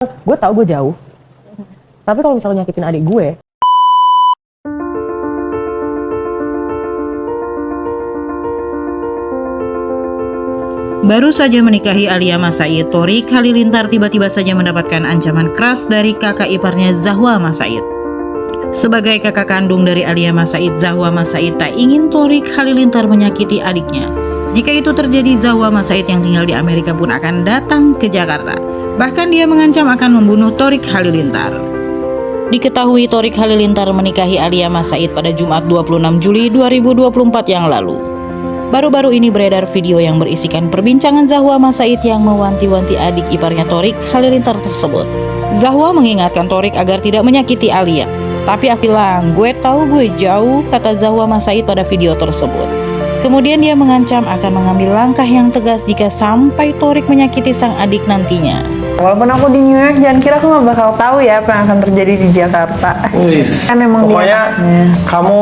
Gue tahu gue jauh, tapi kalau misalnya nyakitin adik gue, baru saja menikahi Alia Mas Said, Thorik Halilintar tiba-tiba saja mendapatkan ancaman keras dari kakak iparnya Zahwa Mas Said. Sebagai kakak kandung dari Alia Mas Said, Zahwa Mas Said tak ingin Thorik Halilintar menyakiti adiknya. Jika itu terjadi, Zahwa Mas Said yang tinggal di Amerika pun akan datang ke Jakarta. Bahkan dia mengancam akan membunuh Thorik Halilintar. Diketahui Thorik Halilintar menikahi Alia Mas Said pada Jumat 26 Juli 2024 yang lalu. Baru-baru ini beredar video yang berisikan perbincangan Zahwa Mas Said yang mewanti-wanti adik iparnya Thorik Halilintar tersebut. Zahwa mengingatkan Thorik agar tidak menyakiti Alia. Tapi akilang, gue tahu gue jauh, kata Zahwa Mas Said pada video tersebut. Kemudian dia mengancam akan mengambil langkah yang tegas jika sampai Thorik menyakiti sang adik nantinya. Walaupun aku di New York, jangan kira aku gak bakal tahu ya apa yang akan terjadi di Jakarta. Wis, Kan emang pokoknya kamu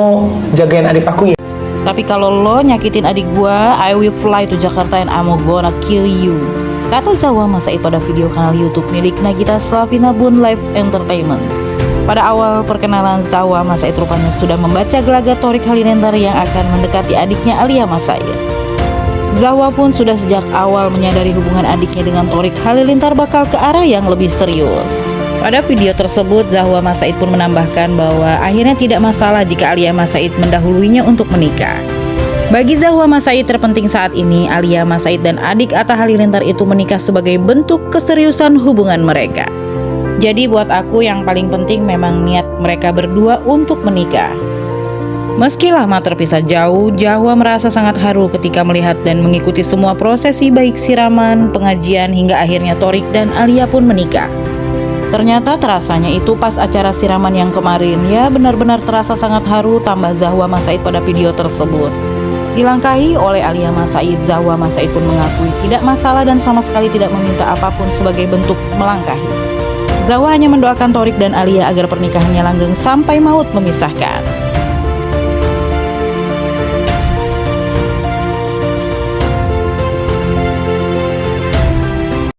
jagain adik aku ya. Tapi kalau lo nyakitin adik gua, I will fly to Jakarta and I'm gonna kill you, kata Zahwa Mas Said pada video kanal YouTube milik Nagita Slavina Bun Live Entertainment. Pada awal perkenalan, Zahwa Mas Said rupanya sudah membaca gelagat Thorik Halilintar yang akan mendekati adiknya Alia Mas Said. Zahwa pun sudah sejak awal menyadari hubungan adiknya dengan Thorik Halilintar bakal ke arah yang lebih serius. Pada video tersebut, Zahwa Mas Said pun menambahkan bahwa akhirnya tidak masalah jika Alia Mas Said mendahuluinya untuk menikah. Bagi Zahwa Mas Said terpenting saat ini, Alia Mas Said dan adik Atta Halilintar itu menikah sebagai bentuk keseriusan hubungan mereka. Jadi buat aku yang paling penting memang niat mereka berdua untuk menikah. Meski lama terpisah jauh, Zahwa merasa sangat haru ketika melihat dan mengikuti semua prosesi baik siraman, pengajian, hingga akhirnya Thorik dan Alia pun menikah. Ternyata terasanya itu pas acara siraman yang kemarin, ya benar-benar terasa sangat haru, tambah Zahwa Mas Said pada video tersebut. Dilangkahi oleh Alia Mas Said, Zahwa Mas Said pun mengakui tidak masalah dan sama sekali tidak meminta apapun sebagai bentuk melangkahi. Zahwa hanya mendoakan Thorik dan Alia agar pernikahannya langgeng sampai maut memisahkan.